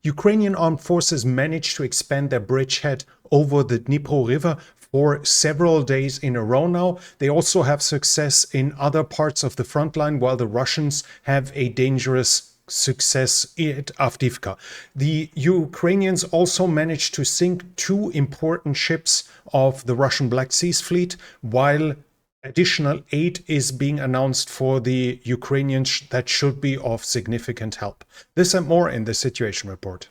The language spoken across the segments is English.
Ukrainian armed forces managed to expand their bridgehead over the Dnipro River for several days in a row now. They also have success in other parts of the front line, while the Russians have a dangerous success at Avdiivka. The Ukrainians also managed to sink 2 important ships of the Russian Black Sea Fleet, while additional aid is being announced for the Ukrainians that should be of significant help. This and more in the situation report.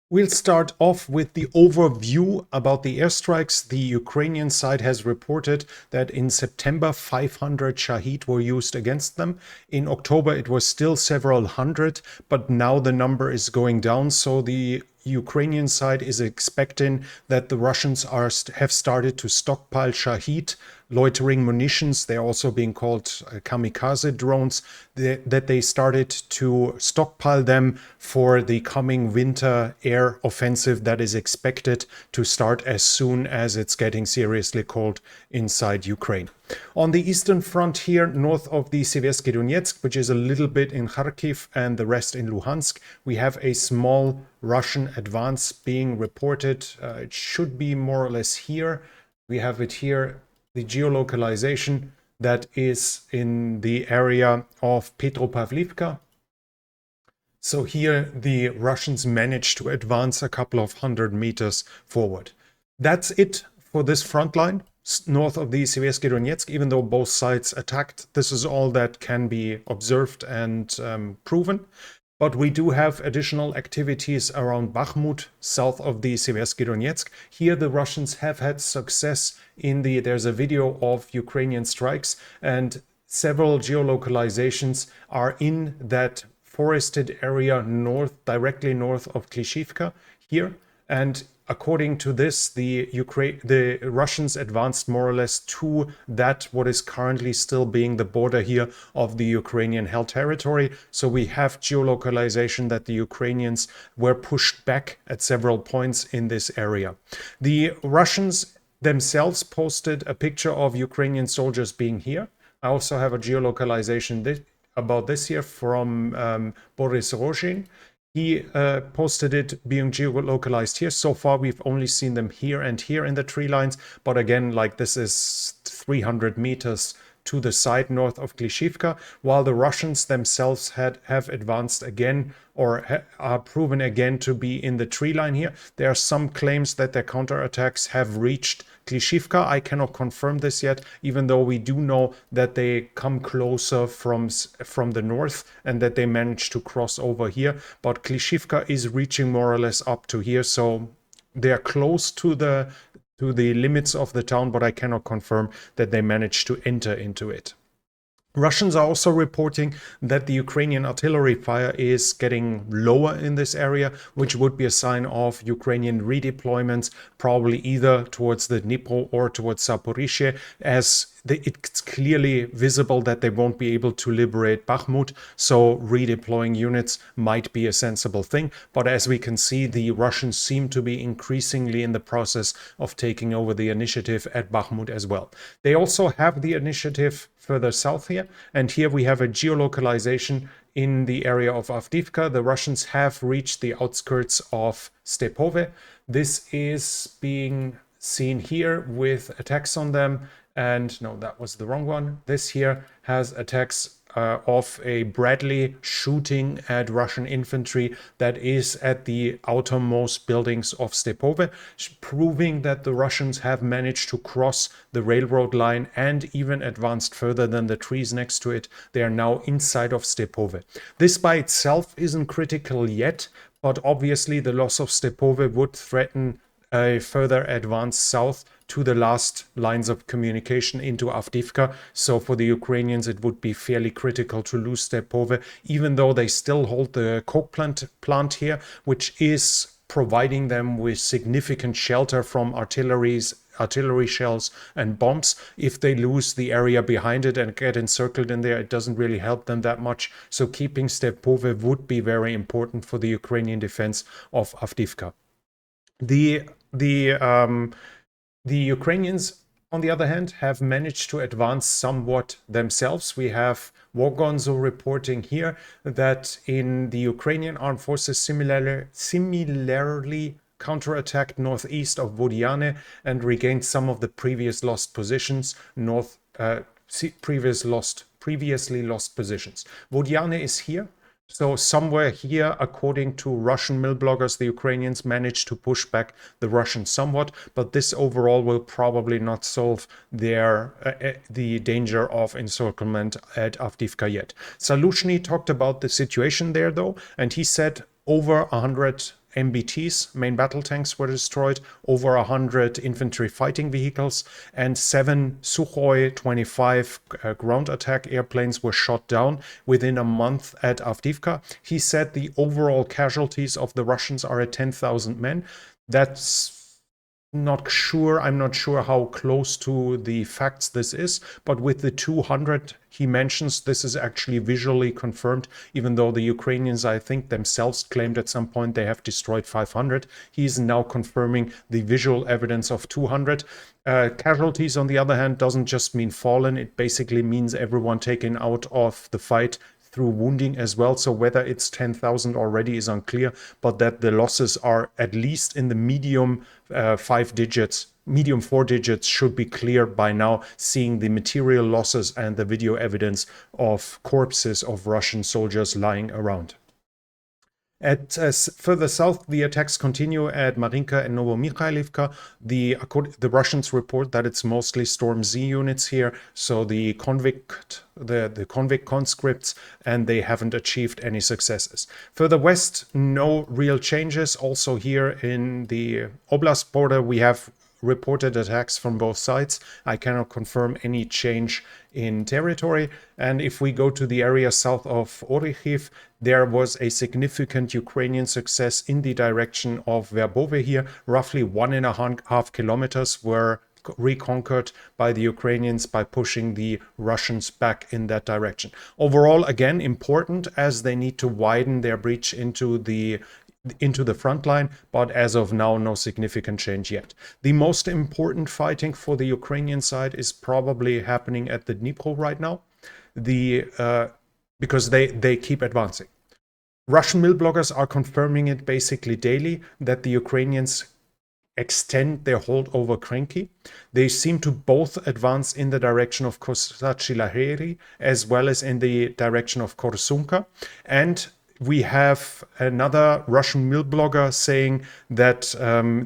We'll start off with the overview about the airstrikes. The Ukrainian side has reported that in September 500 Shahed were used against them. In October it was still several hundred, but now the number is going down. So the Ukrainian side is expecting that the Russians have started to stockpile Shahed, loitering munitions. They're also being called kamikaze drones, that they started to stockpile them for the coming winter air offensive that is expected to start as soon as it's getting seriously cold inside Ukraine. On the eastern front here, north of the Seversky Donetsk, which is a little bit in Kharkiv and the rest in Luhansk, we have a small Russian advance being reported. It should be more or less here. We have it here, the geolocalization that is in the area of Petropavlivka. So here the Russians managed to advance a couple of 100 meters forward. That's it for this front line north of the Seversky Donetsk. Even though both sides attacked, this is all that can be observed and proven. But we do have additional activities around Bakhmut, south of the Seversky Donetsk. Here the Russians have had success there's a video of Ukrainian strikes, and several geolocalizations are in that forested area directly north of Klishivka here. And according to this, the Russians advanced more or less to what is currently still being the border here of the Ukrainian held territory. So we have geolocalization that the Ukrainians were pushed back at several points in this area. The Russians themselves posted a picture of Ukrainian soldiers being here. I also have a geolocalization about this here from Boris Rozhin. He posted it being geolocalized here. So far, we've only seen them here and here in the tree lines. But again, like this is 300 meters to the side north of Klishivka, while the Russians themselves have advanced again, or are proven again to be in the tree line here. There are some claims that their counterattacks have reached Klishivka. I cannot confirm this yet, even though we do know that they come closer from the north and that they managed to cross over here. But Klishivka is reaching more or less up to here, so they are close to the limits of the town, but I cannot confirm that they managed to enter into it. Russians are also reporting that the Ukrainian artillery fire is getting lower in this area, which would be a sign of Ukrainian redeployments, probably either towards the Dnipro or towards Zaporizhzhia, as it's clearly visible that they won't be able to liberate Bakhmut, so redeploying units might be a sensible thing. But as we can see, the Russians seem to be increasingly in the process of taking over the initiative at Bakhmut as well. They also have the initiative further south here, and here we have a geolocalization in the area of Avdiivka. The Russians have reached the outskirts of Stepove. This is being seen here with attacks on them. And no, that was the wrong one. This here has attacks of a Bradley shooting at Russian infantry that is at the outermost buildings of Stepove, proving that the Russians have managed to cross the railroad line and even advanced further than the trees next to it. They are now inside of Stepove. This by itself isn't critical yet, but obviously the loss of Stepove would threaten a further advance south to the last lines of communication into Avdiivka. So for the Ukrainians, it would be fairly critical to lose Stepove, even though they still hold the coke plant here, which is providing them with significant shelter from artillery shells and bombs. If they lose the area behind it and get encircled in there, it doesn't really help them that much. So keeping Stepove would be very important for the Ukrainian defense of Avdiivka. The Ukrainians on the other hand, have managed to advance somewhat themselves. We have Wargonzo reporting here that in the Ukrainian armed forces similarly counterattacked northeast of Vodiane and regained some of the previous lost positions previously lost positions. Vodiane is here. So somewhere here, according to Russian mill bloggers, the Ukrainians managed to push back the Russians somewhat, but this overall will probably not solve the danger of encirclement at Avdiivka yet. Salushny talked about the situation there, though, and he said over 100 MBTs, main battle tanks, were destroyed, over 100 infantry fighting vehicles, and 7 Sukhoi 25 ground attack airplanes were shot down within a month at Avdiivka. He said the overall casualties of the Russians are at 10,000 men. That's not sure. I'm not sure how close to the facts this is, but with the 200 he mentions, this is actually visually confirmed, even though the Ukrainians, I think, themselves claimed at some point they have destroyed 500. He's now confirming the visual evidence of 200. Casualties, on the other hand, doesn't just mean fallen. It basically means everyone taken out of the fight through wounding as well. So whether it's 10,000 already is unclear, but that the losses are at least in the medium 5 digits, medium 4 digits should be clear by now, seeing the material losses and the video evidence of corpses of Russian soldiers lying around. At further south, the attacks continue at Marinka and Novomikhailivka. The Russians report that it's mostly Storm Z units here, so the convict conscripts, and they haven't achieved any successes. Further west, no real changes. Also here in the Oblast border, we have reported attacks from both sides. I cannot confirm any change in territory. And if we go to the area south of Orikhiv, there was a significant Ukrainian success in the direction of Verbove here. Roughly 1.5 kilometers were reconquered by the Ukrainians by pushing the Russians back in that direction. Overall, again, important, as they need to widen their breach into the front line, but as of now, no significant change yet. The most important fighting for the Ukrainian side is probably happening at the Dnipro right now, because they keep advancing. Russian mill bloggers are confirming it basically daily, that the Ukrainians extend their hold over Krenki. They seem to both advance in the direction of Kosachi-Laheri as well as in the direction of Korsunka. And we have another Russian mill blogger saying that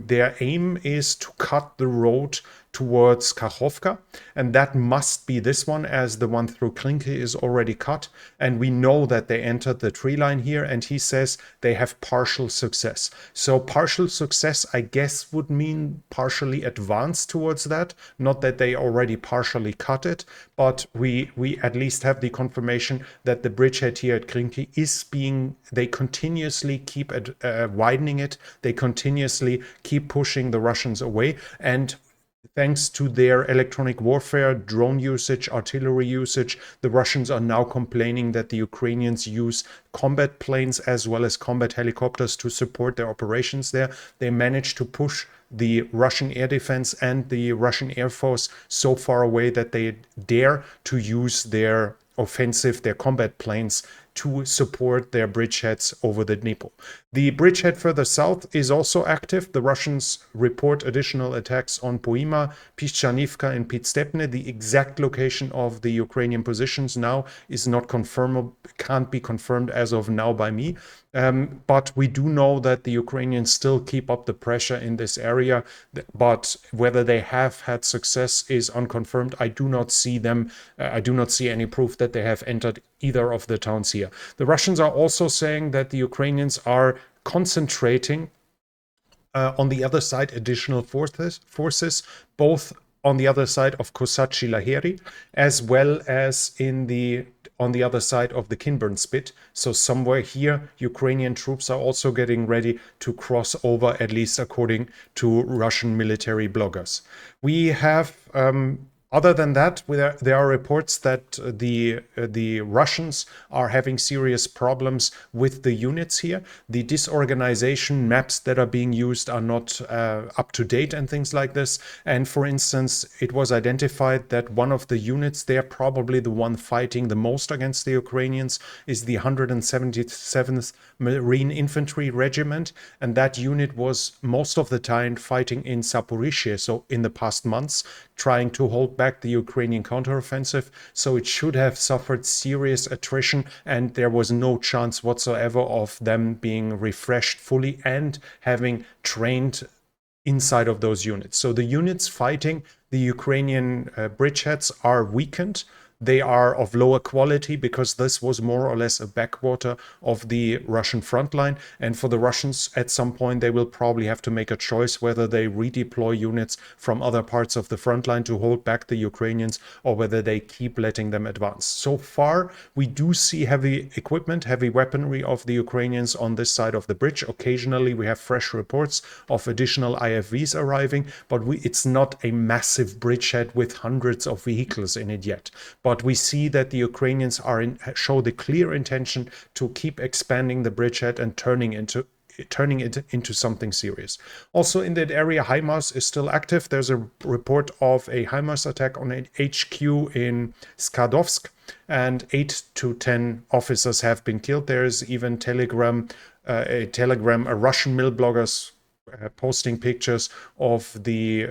their aim is to cut the road towards Kakhovka, and that must be this one, as the one through Krinky is already cut, and we know that they entered the tree line here, and he says they have partial success. So partial success, I guess, would mean partially advanced towards that, not that they already partially cut it, but we at least have the confirmation that the bridgehead here at Krinky is they continuously keep widening it, they continuously keep pushing the Russians away, and thanks to their electronic warfare, drone usage, artillery usage, the Russians are now complaining that the Ukrainians use combat planes as well as combat helicopters to support their operations there. They managed to push the Russian air defense and the Russian air force so far away that they dare to use their combat planes to support their bridgeheads over the Dnipro. The bridgehead further south is also active. The Russians report additional attacks on Poima, Pischanivka, and Pitstepne. The exact location of the Ukrainian positions now is not confirmable, can't be confirmed as of now by me. But we do know that the Ukrainians still keep up the pressure in this area, but whether they have had success is unconfirmed. I do not see any proof that they have entered either of the towns here. The Russians are also saying that the Ukrainians are concentrating on the other side additional forces, both on the other side of Kosachi-Laheri, as well as on the other side of the Kinburn Spit. So somewhere here, Ukrainian troops are also getting ready to cross over, at least according to Russian military bloggers. We have Other than that, there are reports that the Russians are having serious problems with the units here. The disorganization maps that are being used are not up to date and things like this. And for instance, it was identified that one of the units there, probably the one fighting the most against the Ukrainians, is the 177th Marine Infantry Regiment. And that unit was most of the time fighting in Zaporizhzhia, so in the past months, trying to hold back the Ukrainian counteroffensive. So it should have suffered serious attrition, and there was no chance whatsoever of them being refreshed fully and having trained inside of those units. So the units fighting the Ukrainian bridgeheads are weakened. They are of lower quality because this was more or less a backwater of the Russian front line. And for the Russians, at some point, they will probably have to make a choice whether they redeploy units from other parts of the front line to hold back the Ukrainians or whether they keep letting them advance. So far, we do see heavy equipment, heavy weaponry of the Ukrainians on this side of the bridge. Occasionally, we have fresh reports of additional IFVs arriving, but it's not a massive bridgehead with hundreds of vehicles in it yet. But we see that the Ukrainians show the clear intention to keep expanding the bridgehead and turning it into something serious. Also in that area, HIMARS is still active. There's a report of a HIMARS attack on an HQ in Skadovsk, and 8 to 10 officers have been killed. There's even a Russian mill bloggers posting pictures of the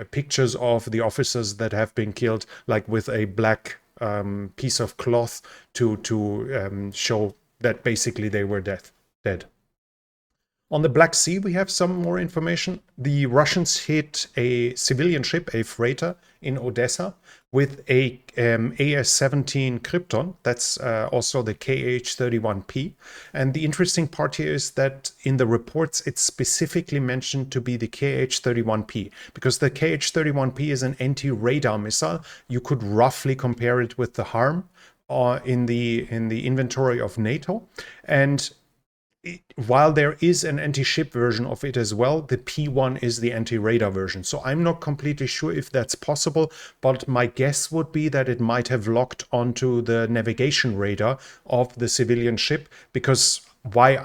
officers that have been killed, like with a black piece of cloth to show that basically they were dead. On the Black Sea, we have some more information. The Russians hit a civilian ship, a freighter, in Odessa with a AS-17 Krypton. That's also the KH-31P. And the interesting part here is that in the reports, it's specifically mentioned to be the KH-31P, because the KH-31P is an anti-radar missile. You could roughly compare it with the HARM in the inventory of NATO. And while there is an anti-ship version of it as well, the P1 is the anti-radar version. So I'm not completely sure if that's possible, but my guess would be that it might have locked onto the navigation radar of the civilian ship, because why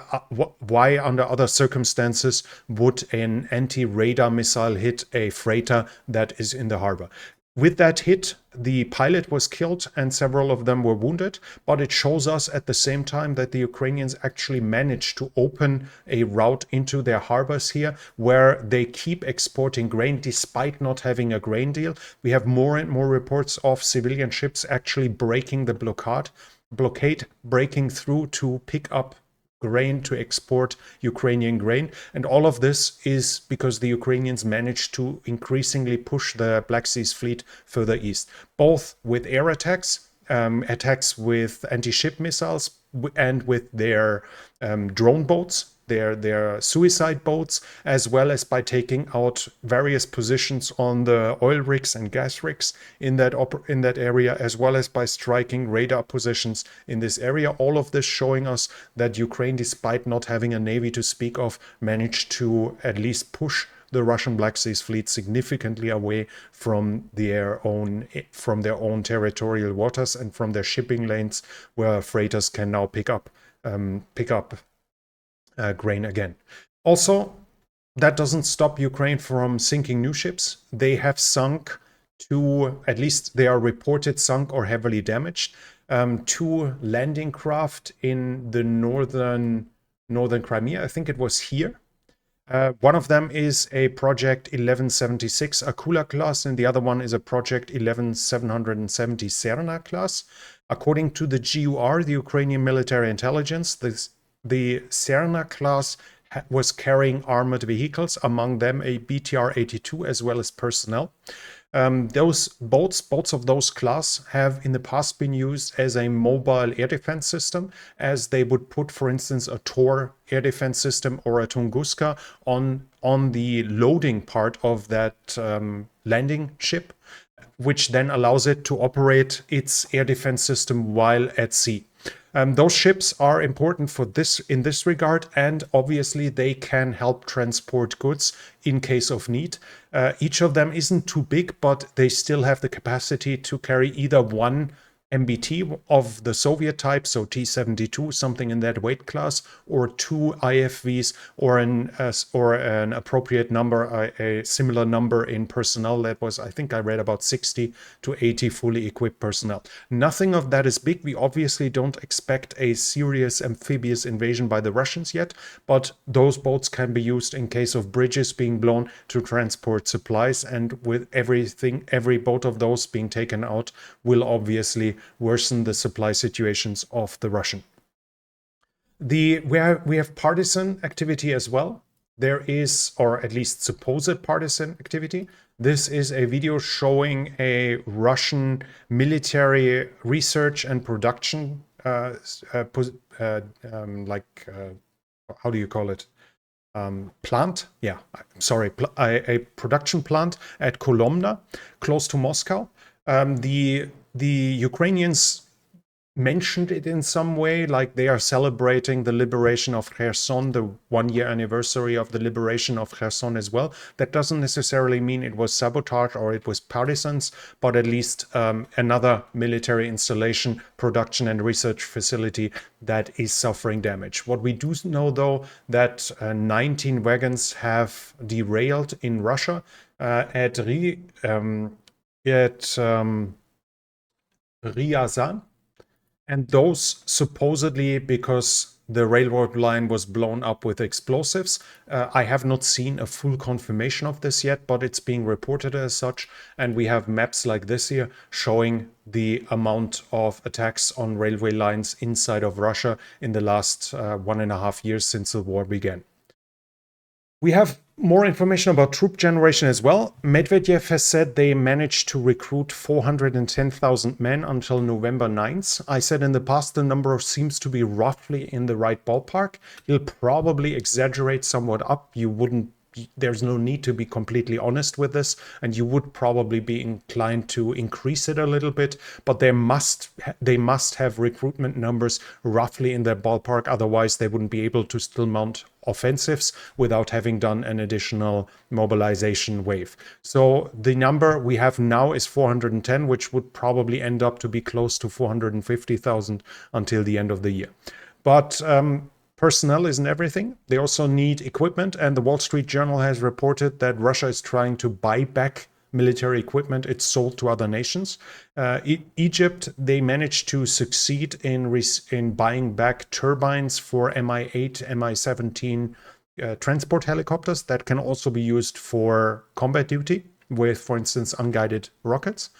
under other circumstances would an anti-radar missile hit a freighter that is in the harbor? With that hit, the pilot was killed and several of them were wounded, but it shows us at the same time that the Ukrainians actually managed to open a route into their harbors here, where they keep exporting grain despite not having a grain deal. We have more and more reports of civilian ships actually breaking the blockade, breaking through to pick up grain to export Ukrainian grain. And all of this is because the Ukrainians managed to increasingly push the Black Sea fleet further east, both with air attacks, attacks with anti-ship missiles, and with their drone boats, their suicide boats, as well as by taking out various positions on the oil rigs and gas rigs in that area, as well as by striking radar positions in this area. All of this showing us that Ukraine, despite not having a navy to speak of, managed to at least push the Russian Black Sea fleet significantly away from their own territorial waters and from their shipping lanes, where freighters can now pick up grain again. Also, that doesn't stop Ukraine from sinking new ships. They have sunk at least they are reported sunk or heavily damaged, 2 landing craft in the northern Crimea. I think it was here. One of them is a Project 1176 Akula class, and the other one is a Project 11770 Serna class. According to the GUR, the Ukrainian military intelligence, the Serna class was carrying armored vehicles, among them a BTR-82 as well as personnel. Those boats of those class have in the past been used as a mobile air defense system, as they would put, for instance, a Tor air defense system or a Tunguska on the loading part of that landing ship, which then allows it to operate its air defense system while at sea. Those ships are important for this in this regard, and obviously they can help transport goods in case of need. Each of them isn't too big, but they still have the capacity to carry either one MBT of the Soviet type, so T-72, something in that weight class, or two IFVs, or an appropriate number, a similar number in personnel. That was, I think I read about 60 to 80 fully equipped personnel. Nothing of that is big. We obviously don't expect a serious amphibious invasion by the Russians yet, but those boats can be used in case of bridges being blown to transport supplies, and with every boat of those being taken out will obviously worsen the supply situations of the Russian. We have partisan activity as well. There is, or at least supposed partisan activity. This is a video showing a Russian military research and production, how do you call it? Plant, yeah, sorry, a production plant at Kolomna, close to Moscow. The Ukrainians mentioned it in some way, like they are celebrating the liberation of Kherson, the 1-year anniversary of the liberation of Kherson as well. That doesn't necessarily mean it was sabotage or it was partisans, but at least another military installation, production and research facility that is suffering damage. What we do know, though, that 19 wagons have derailed in Russia at Ryazan. And those supposedly because the railroad line was blown up with explosives. I have not seen a full confirmation of this yet, but it's being reported as such. And we have maps like this here showing the amount of attacks on railway lines inside of Russia in the last 1.5 years since the war began. We have more information about troop generation as well. Medvedev has said they managed to recruit 410,000 men until November 9th. I said in the past the number seems to be roughly in the right ballpark. He'll probably exaggerate somewhat up. There's no need to be completely honest with this, and you would probably be inclined to increase it a little bit, but they must have recruitment numbers roughly in their ballpark. Otherwise they wouldn't be able to still mount offensives without having done an additional mobilization wave. So the number we have now is 410, which would probably end up to be close to 450,000 until the end of the year. But personnel isn't everything. They also need equipment, and the Wall Street Journal has reported that Russia is trying to buy back military equipment it's sold to other nations. Egypt, they managed to succeed in buying back turbines for Mi-8, Mi-17 transport helicopters that can also be used for combat duty with, for instance, unguided rockets.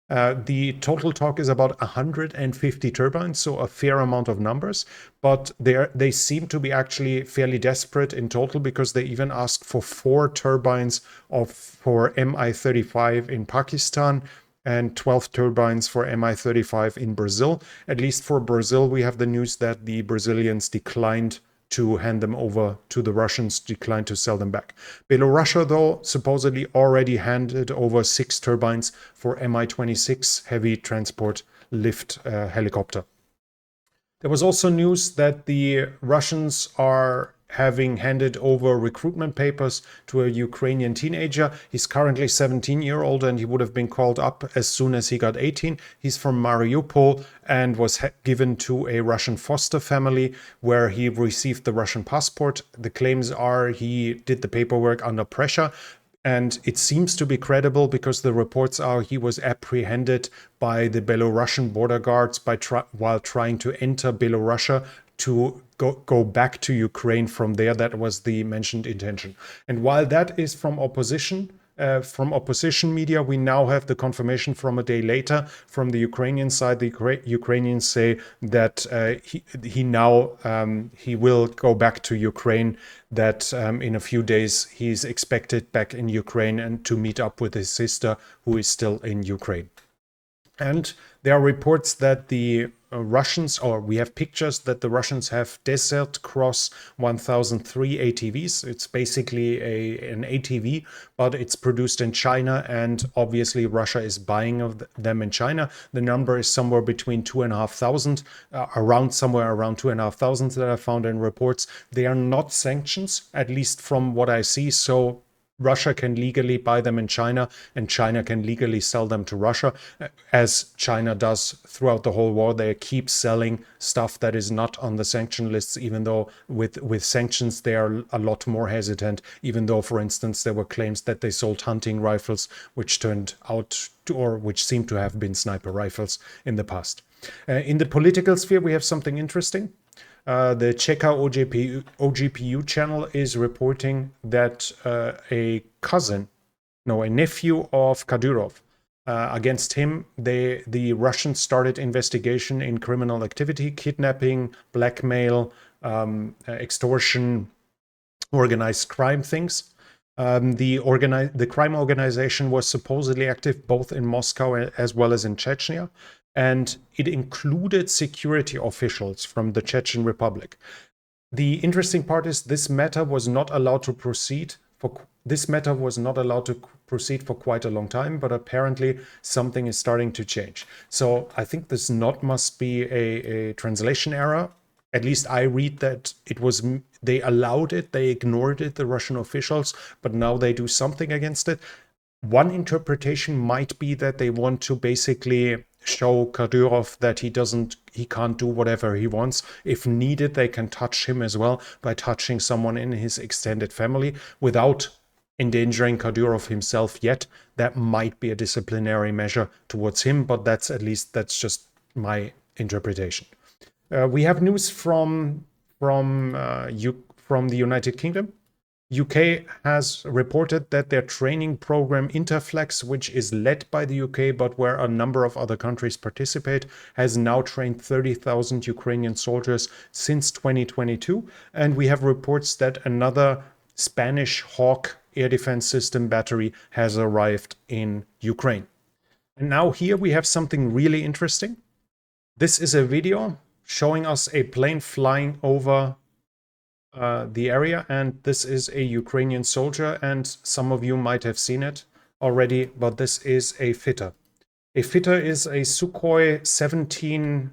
The total talk is about 150 turbines, so a fair amount of numbers, but they seem to be actually fairly desperate in total, because they even ask for 4 turbines for Mi-35 in Pakistan and 12 turbines for Mi-35 in Brazil. At least for Brazil, we have the news that the Brazilians declined to hand them over to the Russians, declined to sell them back. Belarus, though, supposedly already handed over 6 turbines for Mi-26 heavy transport lift helicopter. There was also news that the Russians are having handed over recruitment papers to a Ukrainian teenager. He's currently 17-year-old, and he would have been called up as soon as he got 18. He's from Mariupol and was given to a Russian foster family where he received the Russian passport. The claims are he did the paperwork under pressure. And it seems to be credible, because the reports are he was apprehended by the Belarusian border guards while trying to enter Belarus to go back to Ukraine from there. That was the mentioned intention. And while that is from opposition media, we now have the confirmation from a day later from the Ukrainian side. The Ukrainians say that he will go back to Ukraine, that in a few days he's expected back in Ukraine and to meet up with his sister, who is still in Ukraine. And there are reports that the Russians, or we have pictures that the Russians have Desert Cross 1003 ATVs. It's basically an ATV, but it's produced in China, and obviously Russia is buying of them in China. The number is somewhere between 2,500, somewhere around 2,500 that I found in reports. They are not sanctions, at least from what I see. So Russia can legally buy them in China, and China can legally sell them to Russia, as China does throughout the whole war. They keep selling stuff that is not on the sanction lists, even though with sanctions they are a lot more hesitant, even though, for instance, there were claims that they sold hunting rifles, which turned out to, or which seemed to have been sniper rifles in the past. In the political sphere, we have something interesting. The Cheka OGPU channel is reporting that a nephew of Kadyrov, against him, the Russians started investigation in criminal activity, kidnapping, blackmail, extortion, organized crime things. The crime organization was supposedly active both in Moscow as well as in Chechnya, and it included security officials from the Chechen Republic. The interesting part is this matter was not allowed to proceed for quite a long time, but apparently something is starting to change. So I think this must be a translation error. At least I read that they allowed it, they ignored it, the Russian officials, but now they do something against it. One interpretation might be that they want to basically show Kadyrov that he can't do whatever he wants. If needed, they can touch him as well by touching someone in his extended family without endangering Kadyrov himself yet. That might be a disciplinary measure towards him, but that's just my interpretation. We have news from the United Kingdom. UK has reported that their training program Interflex, which is led by the UK but where a number of other countries participate, has now trained 30,000 Ukrainian soldiers since 2022. And we have reports that another Spanish Hawk air defense system battery has arrived in Ukraine. And now here we have something really interesting. This is a video showing us a plane flying over the area, and this is a Ukrainian soldier, and some of you might have seen it already, but this is a fitter. A fitter is a Sukhoi 17,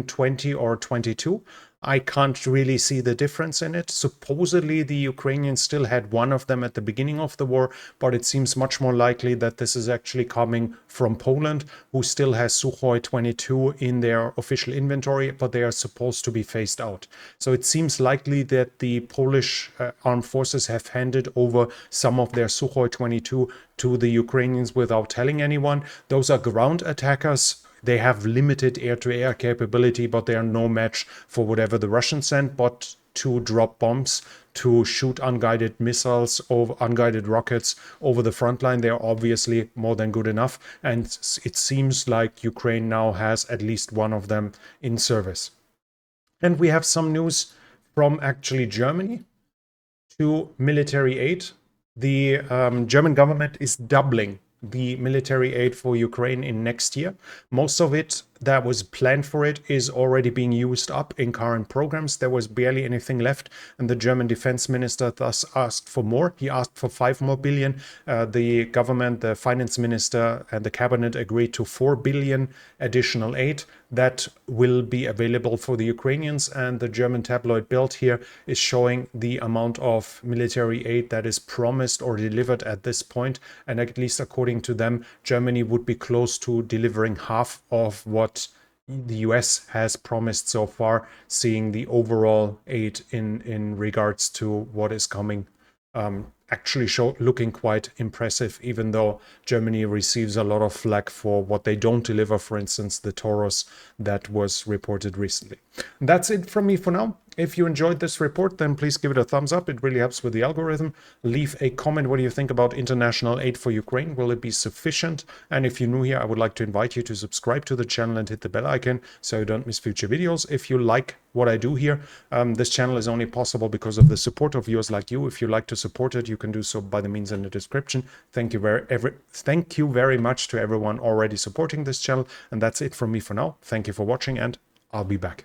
20 or 22. I can't really see the difference in it. Supposedly, the Ukrainians still had one of them at the beginning of the war, but it seems much more likely that this is actually coming from Poland, who still has Sukhoi 22 in their official inventory, but they are supposed to be phased out. So it seems likely that the Polish armed forces have handed over some of their Sukhoi 22 to the Ukrainians without telling anyone. Those are ground attackers. They have limited air-to-air capability, but they are no match for whatever the Russians send. But to drop bombs, to shoot unguided missiles or unguided rockets over the front line, they are obviously more than good enough. And it seems like Ukraine now has at least one of them in service. And we have some news from actually Germany to military aid. The German government is doubling the military aid for Ukraine in next year. Most of it that was planned for it is already being used up in current programs. There was barely anything left, and the German defense minister thus asked for more. He asked for 5 more billion. The government, the finance minister, and the cabinet agreed to 4 billion additional aid that will be available for the Ukrainians. And the German tabloid Bild here is showing the amount of military aid that is promised or delivered at this point. And at least according to them, Germany would be close to delivering half of what the US has promised so far, seeing the overall aid in regards to what is coming actually looking quite impressive, even though Germany receives a lot of flack for what they don't deliver, for instance, the Taurus that was reported recently. And that's it from me for now. If you enjoyed this report, then please give it a thumbs up. It really helps with the algorithm. Leave a comment. What do you think about international aid for Ukraine? Will it be sufficient? And if you're new here, I would like to invite you to subscribe to the channel and hit the bell icon so you don't miss future videos. If you like what I do here, this channel is only possible because of the support of viewers like you. If you like to support it, you you can do so by the means in the description. Thank you very much to everyone already supporting this channel. And that's it from me for now. Thank you for watching, and I'll be back.